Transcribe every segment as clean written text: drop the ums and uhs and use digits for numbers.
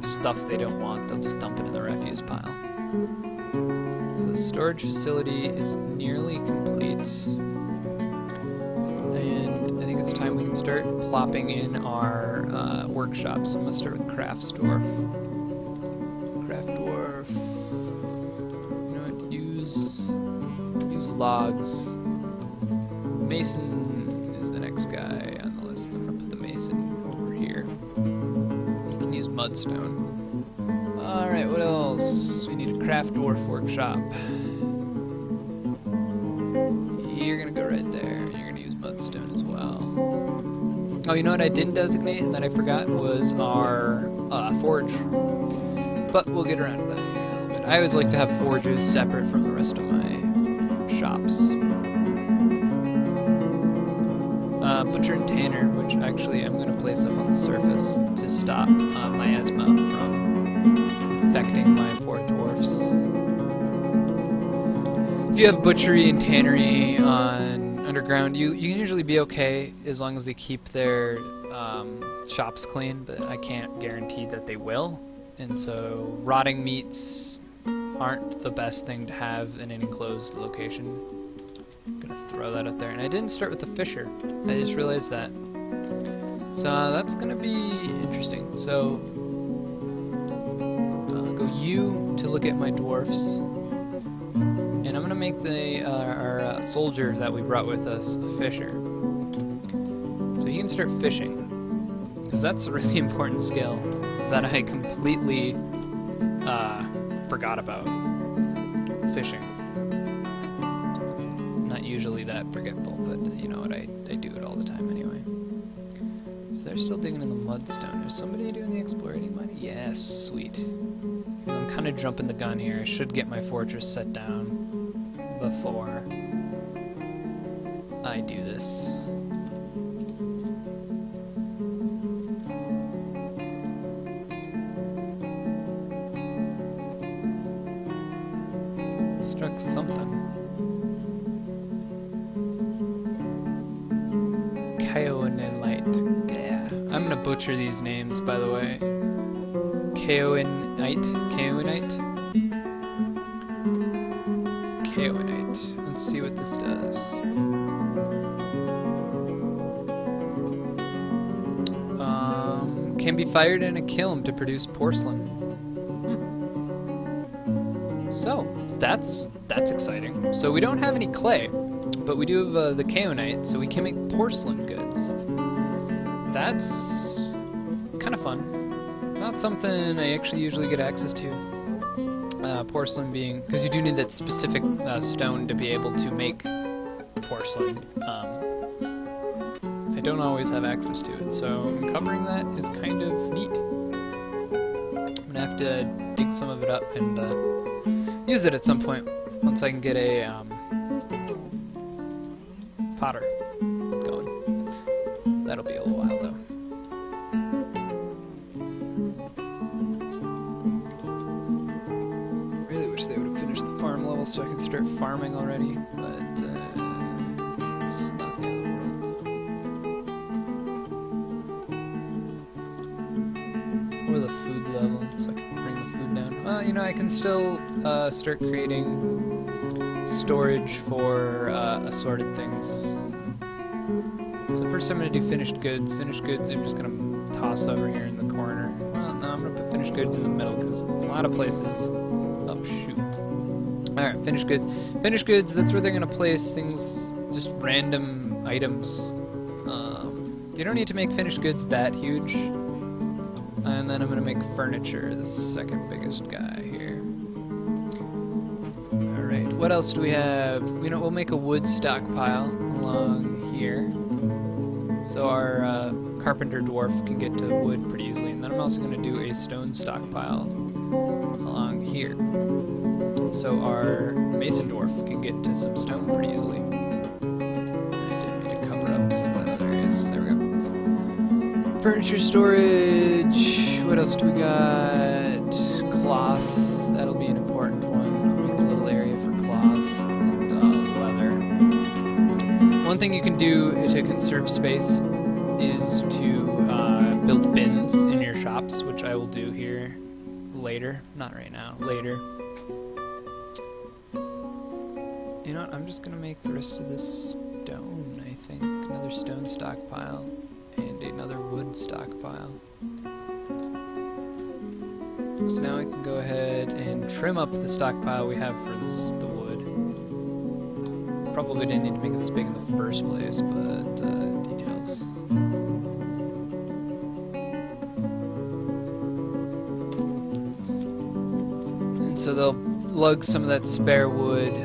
have stuff they don't want, they'll just dump it in the refuse pile. So the storage facility is nearly complete. And I think it's time we can start plopping in our workshops. So I'm going to start with Crafts Dwarf. Craft Dwarf. You know what? Use logs. Mason is the next guy on the list. I'm going to put the Mason over here. You can use Mudstone. Alright, what else? We need a Craft Dwarf workshop. You're going to go right there. You're going to use Mudstone as well. Oh, you know what I didn't designate and that I forgot was our forge. But we'll get around to that in a little bit. I always like to have forges separate from the rest of my shops. Butcher and Tanner, which actually I'm going to place up on the surface to stop miasma from infecting my poor dwarfs. If you have butchery and tannery on underground, you can usually be okay as long as they keep their shops clean, but I can't guarantee that they will. And so rotting meats aren't the best thing to have in an enclosed location. I'm gonna throw that up there. And I didn't start with the fisher. I just realized that. So that's gonna be interesting. So I'll go you to look at my dwarfs. And I'm gonna make our soldier that we brought with us a fisher. So he can start fishing. Because that's a really important skill that I completely forgot about. Fishing. Not usually that forgetful, but you know what, I do it all the time anyway. So they're still digging in the mudstone. Is somebody doing the exploring mining? Yes, sweet. I'm kind of jumping the gun here. I should get my fortress set down before I do this. Struck something. Kaoinite. Yeah. I'm gonna butcher these names, by the way. Kaoinite. Let's see what this does. Can be fired in a kiln to produce porcelain. So that's exciting. So we don't have any clay, but we do have the kaoinite, so we can make porcelain goods. That's kind of fun. Not something I actually usually get access to. Porcelain being, because you do need that specific stone to be able to make porcelain. I don't always have access to it, so uncovering that is kind of neat. I'm gonna have to dig some of it up and use it at some point once I can get a potter going. That'll be a little while though. Really wish they would have finished the farm level so I could start farming already, but it's not the end of the world. Or the food level, so I can bring the food down. Well, you know, I can still start creating storage for assorted things. So first I'm going to do finished goods. Finished goods I'm just going to toss over here in the corner. Well, no, I'm going to put finished goods in the middle because a lot of places... Oh, shoot. Alright, finished goods. Finished goods, that's where they're going to place things, just random items. You don't need to make finished goods that huge. And then I'm going to make furniture, the second biggest guy here. Alright, what else do we have? You know, we'll make a wood stockpile along here. So our carpenter dwarf can get to wood pretty easily. And then I'm also going to do a stone stockpile along here. So our mason dwarf can get to some stone pretty easily. I did need to cover up some of those areas. There we go. Furniture storage. What else do we got? Cloth. That'll be an important one. I'll make a little area for cloth and leather. One thing you can do to conserve space is to build bins in your shops, which I will do here later. Not right now, later. You know what, I'm just gonna make the rest of this stone, I think. Another stone stockpile and another wood stockpile. So now I can go ahead and trim up the stockpile we have for the wood. Probably didn't need to make it this big in the first place, but details. And so they'll lug some of that spare wood.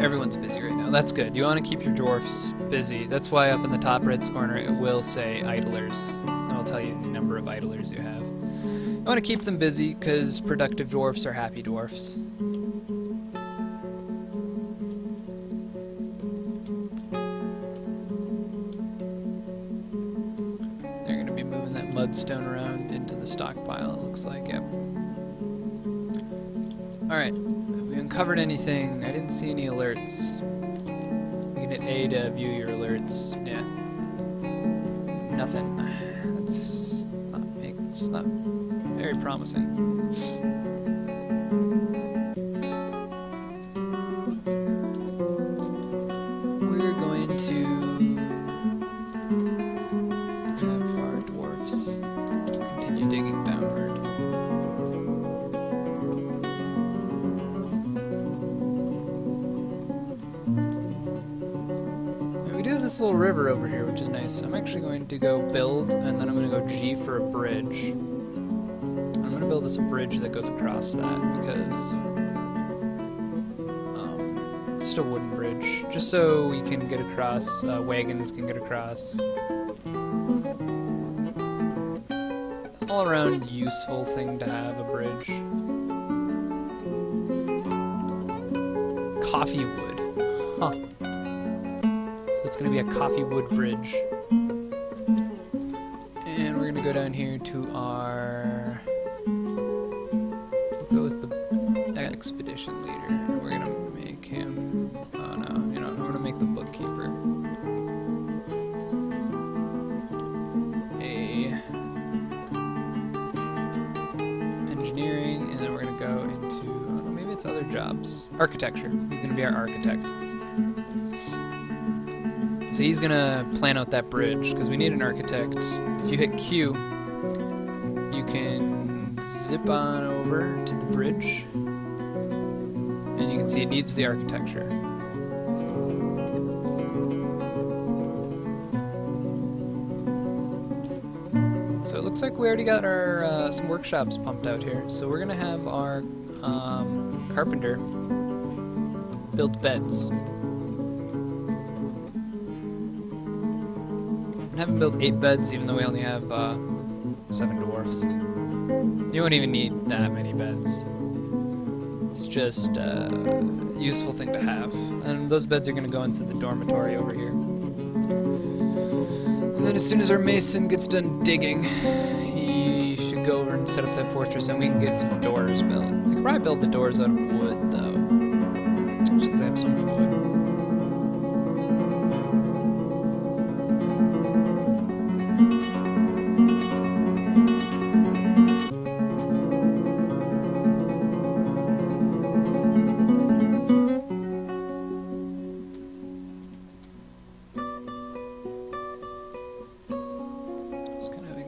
Everyone's busy right now. That's good. You want to keep your dwarfs busy. That's why up in the top right corner it will say idlers. And it'll tell you the number of idlers you have. I want to keep them busy because productive dwarfs are happy dwarfs. They're going to be moving that mudstone around into the stockpile, it looks like. Yep. Alright. Have we uncovered anything? I didn't see any alerts. You can hit A to view your alerts. Yeah. Nothing. It's not very promising. We're going to have our dwarfs continue digging downward. And we do have this little river over here, which is nice. I'm actually going to go build, and then I'm going to go G for a bridge. Build us a bridge that goes across that because just a wooden bridge, just so we can get across, wagons can get across. All around useful thing to have, a bridge. Coffee wood, huh? So it's gonna be a coffee wood bridge, and we're gonna go down here to our expedition leader. We're gonna make him, oh no, you know, I'm gonna make the bookkeeper a engineering, and then we're gonna go into, oh no, maybe it's other jobs. Architecture. He's gonna be our architect. So he's gonna plan out that bridge, because we need an architect. If you hit Q, you can zip on over to the bridge. And you can see it needs the architecture. So it looks like we already got our some workshops pumped out here. So we're gonna have our carpenter build beds. And have him build 8 beds, even though we only have 7 dwarfs. You won't even need that many beds. It's just a useful thing to have. And those beds are going to go into the dormitory over here. And then as soon as our mason gets done digging, he should go over and set up that fortress, and we can get some doors built. I could probably build the doors out of wood, though. Just because I have so much wood.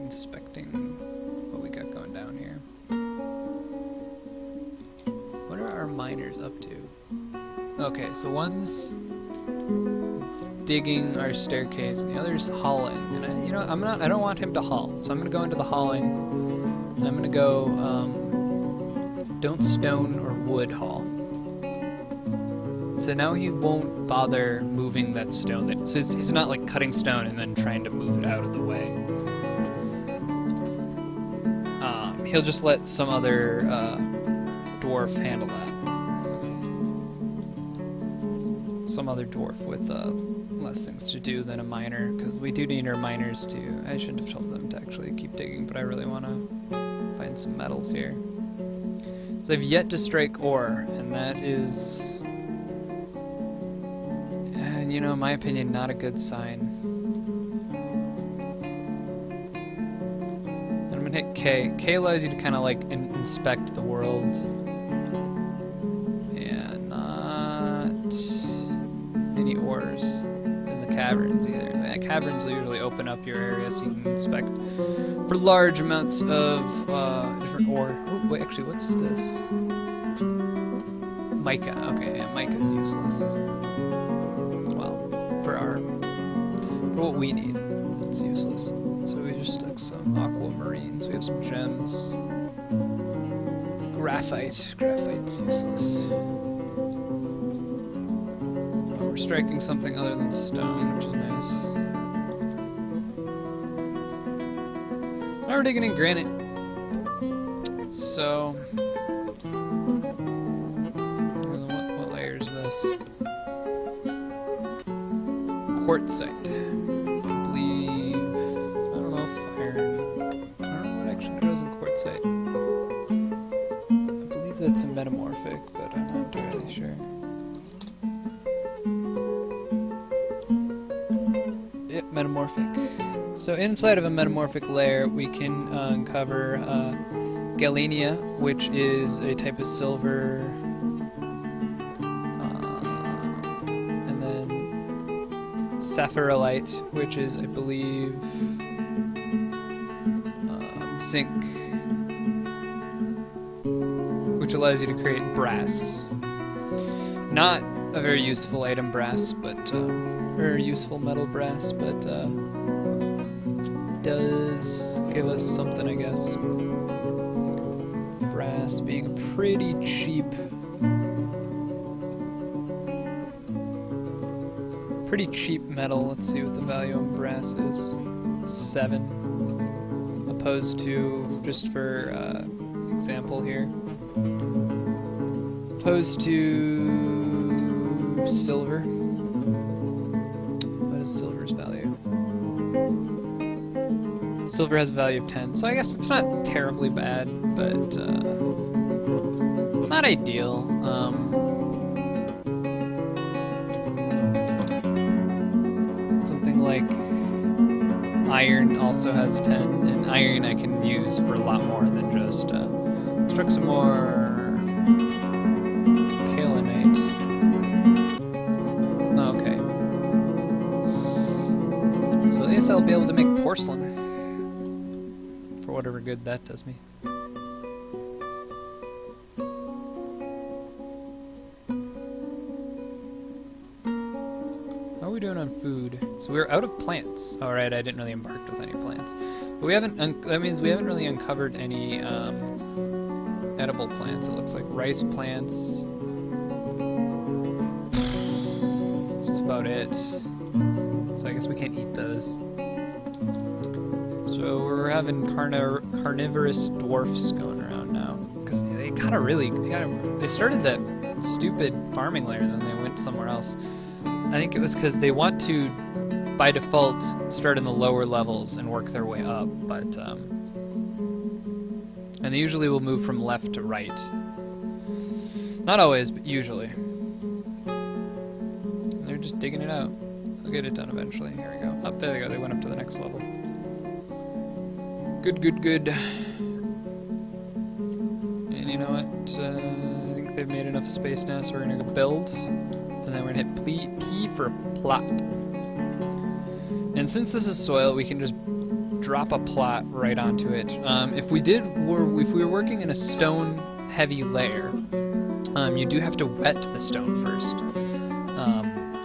Inspecting what we got going down here. What are our miners up to? Okay, so one's digging our staircase and the other's hauling. And I don't want him to haul, so I'm gonna go into the hauling, and I'm gonna go don't stone or wood haul. So now he won't bother moving that stone. So he's not like cutting stone and then trying to move it out of the way. He'll just let some other dwarf handle that. Some other dwarf with less things to do than a miner, because we do need our miners to... I shouldn't have told them to actually keep digging, but I really want to find some metals here. So I've yet to strike ore, and that is, you know, in my opinion, not a good sign. and hit K. K allows you to kind of like inspect the world. Yeah, not any ores in the caverns either. The caverns will usually open up your area so you can inspect for large amounts of different ore. Oh, wait, actually, what's this? Mica. Okay, yeah, mica's useless. Well, for what we need, it's useless. So we just stuck some aquamarines. We have some gems. Graphite. Graphite's useless. Oh, we're striking something other than stone, which is nice. Now we're digging in granite. So, what layer is this? Quartzite. I don't know if iron. I don't know what actually grows in quartzite. I believe that's a metamorphic, but I'm not entirely sure. Yep, metamorphic. So inside of a metamorphic layer, we can uncover galenia, which is a type of silver, and then saphirolite, which is, I believe, zinc, which allows you to create brass. Not a very useful item, brass, but very useful metal brass, but does give us something, I guess. Brass being a pretty cheap metal. Let's see what the value on brass is. 7. Opposed to, just for example here, opposed to silver. What is silver's value? Silver has a value of 10, so I guess it's not terribly bad, but not ideal. Something like iron also has 10, and iron I can use for a lot more than just struck some more kaolinite. Oh, okay. So at least I'll be able to make porcelain. For whatever good that does me. How are we doing on food? So we're out of plants. All right, I didn't really embark with any plants, but we haven't. That means we haven't really uncovered any edible plants. It looks like rice plants. That's about it. So I guess we can't eat those. So we're having carnivorous dwarfs going around now, because they started that stupid farming layer, then they went somewhere else. I think it was because they want to, by default, start in the lower levels and work their way up, but and they usually will move from left to right. Not always, but usually. And they're just digging it out. They'll get it done eventually. Here we go. Up there they go. They went up to the next level. Good, good, good. And you know what? I think they've made enough space now, so we're gonna go build, and then we're gonna hit P for plot. And since this is soil, we can just drop a plot right onto it. If we were working in a stone-heavy layer, you do have to wet the stone first,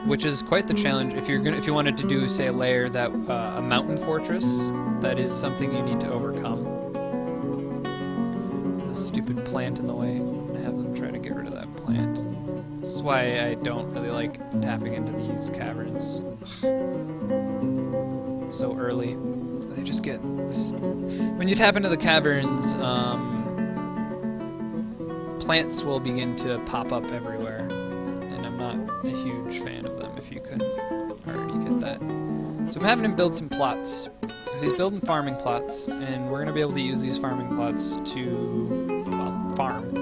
which is quite the challenge. If you wanted to do, say, a layer that a mountain fortress, that is something you need to overcome. There's a stupid plant in the way. I'm gonna have them try to get rid of that plant. This is why I don't really like tapping into these caverns so early. They just get this. When you tap into the caverns, plants will begin to pop up everywhere, and I'm not a huge fan of them, if you couldn't already get that. So I'm having him build some plots. So he's building farming plots, and we're going to be able to use these farming plots to, well, farm.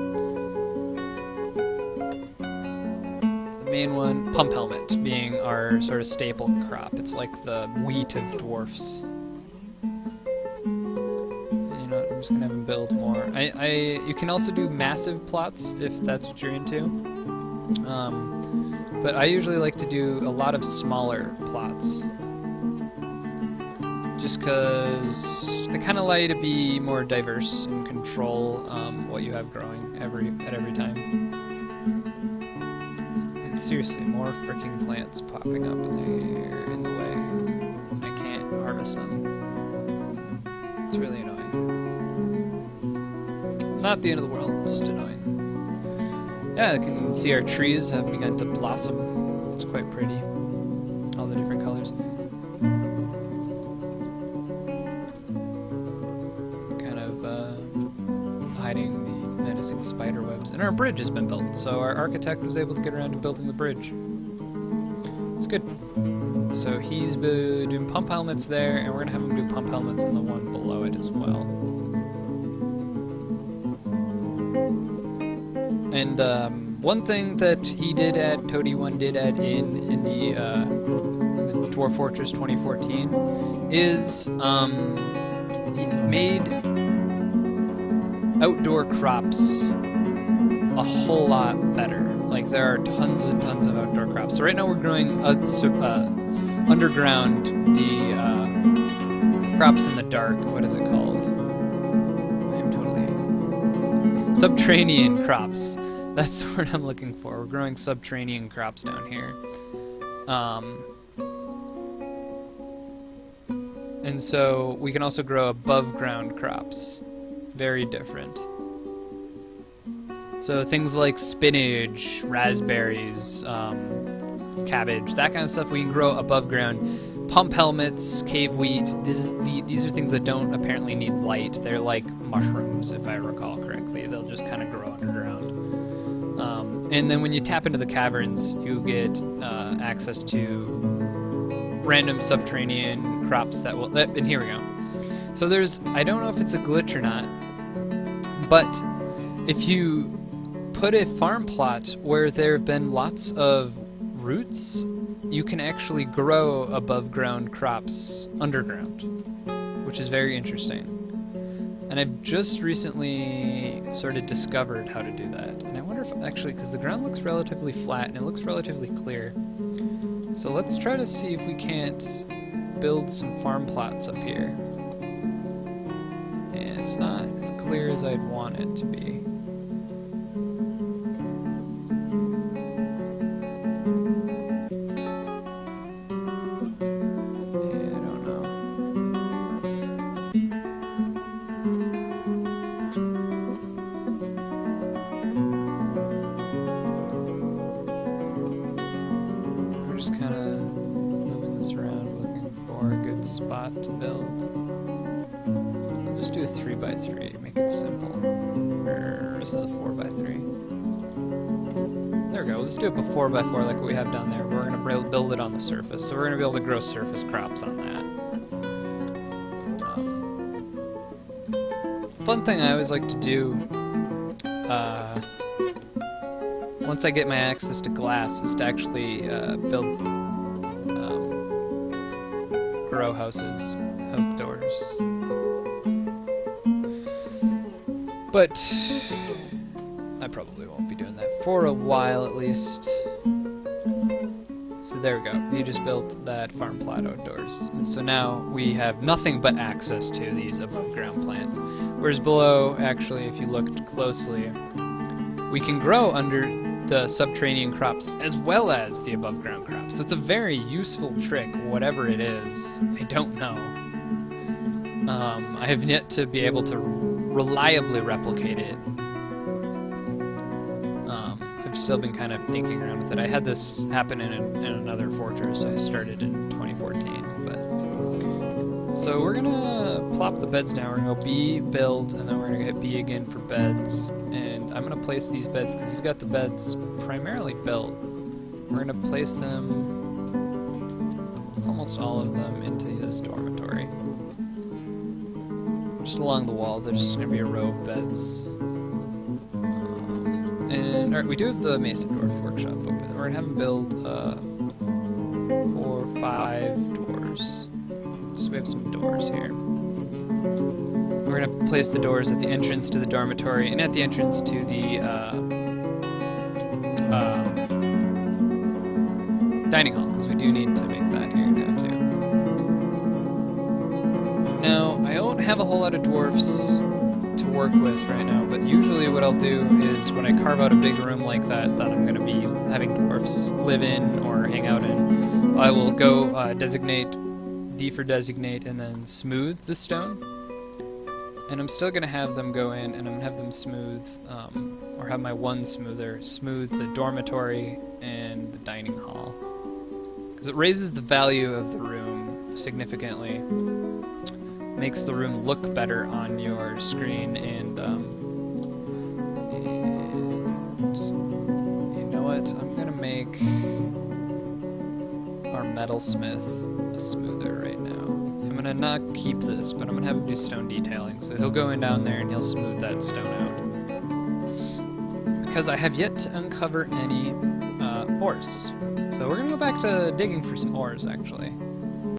The main one, pump helmet, being our sort of staple crop. It's like the wheat of dwarfs. And, you know, just gonna have him build more. You can also do massive plots if that's what you're into. But I usually like to do a lot of smaller plots. Just because they kind of allow you to be more diverse and control what you have growing at every time. And seriously, more freaking plants popping up and they're in the way. I can't harvest them. It's really annoying. Not the end of the world, just annoying. Yeah, you can see our trees have begun to blossom. It's quite pretty. All the different colors. Kind of hiding the menacing spider webs. And our bridge has been built, so our architect was able to get around to building the bridge. It's good. So he's doing pump helmets there, and we're going to have him do pump helmets in the one below it as well. And one thing that he did add, Toady1 did add in the Dwarf Fortress 2014 is he made outdoor crops a whole lot better. Like there are tons and tons of outdoor crops. So right now we're growing underground, the crops in the dark. What is it called? I'm totally subterranean crops. That's the word I'm looking for. We're growing subterranean crops down here. And so we can also grow above ground crops. Very different. So things like spinach, raspberries, cabbage, that kind of stuff we can grow above ground. Pump helmets, cave wheat, these are things that don't apparently need light. They're like mushrooms, if I recall correctly. They'll just kind of grow underground. And then when you tap into the caverns, you get access to random subterranean crops that will... and here we go. So there's... I don't know if it's a glitch or not, but if you put a farm plot where there have been lots of roots, you can actually grow above ground crops underground, which is very interesting. And I've just recently sort of discovered how to do that. And I wonder if actually, because the ground looks relatively flat and it looks relatively clear. So let's try to see if we can't build some farm plots up here. And it's not as clear as I'd want it to be. Spot to build. I'll just do a 3x3, make it simple. This is a 4x3. There we go, we'll just do it 4x4 like what we have down there. We're going to build it on the surface, so we're going to be able to grow surface crops on that. Fun thing I always like to do, once I get my access to glass, is to actually build grow houses outdoors. But I probably won't be doing that for a while at least. So there we go. You just built that farm plot outdoors. And so now we have nothing but access to these above ground plants. Whereas below, actually, if you looked closely, we can grow under the subterranean crops as well as the above ground crops. So it's a very useful trick, whatever it is. I don't know. I have yet to be able to reliably replicate it. I've still been kind of dinking around with it. I had this happen in another fortress I started in 2014. But so we're gonna plop the beds down. We're gonna go B, build, and then we're gonna hit B again for beds. And I'm gonna place these beds because he's got the beds primarily built. We're gonna place them, almost all of them, into this dormitory. Just along the wall, there's just gonna be a row of beds. And alright, we do have the Mason Dwarf workshop open. We're gonna have him build 4 or 5 doors. So we have some doors here. we're gonna place the doors at the entrance to the dormitory and at the entrance to the dining hall, because we do need to make that here now too. Now, I don't have a whole lot of dwarfs to work with right now, but usually what I'll do is when I carve out a big room like that I'm going to be having dwarfs live in or hang out in, I will go designate, D for designate, and then smooth the stone. And I'm still going to have them go in and I'm going to have them smooth, or have my one smoother smooth the dormitory and the dining hall. Because it raises the value of the room significantly. Makes the room look better on your screen, and you know what? I'm gonna make our metalsmith a smoother right now. I'm gonna not keep this, but I'm gonna have him do stone detailing. So he'll go in down there and he'll smooth that stone out. Because I have yet to uncover any ores. So we're gonna go back to digging for some ores, actually.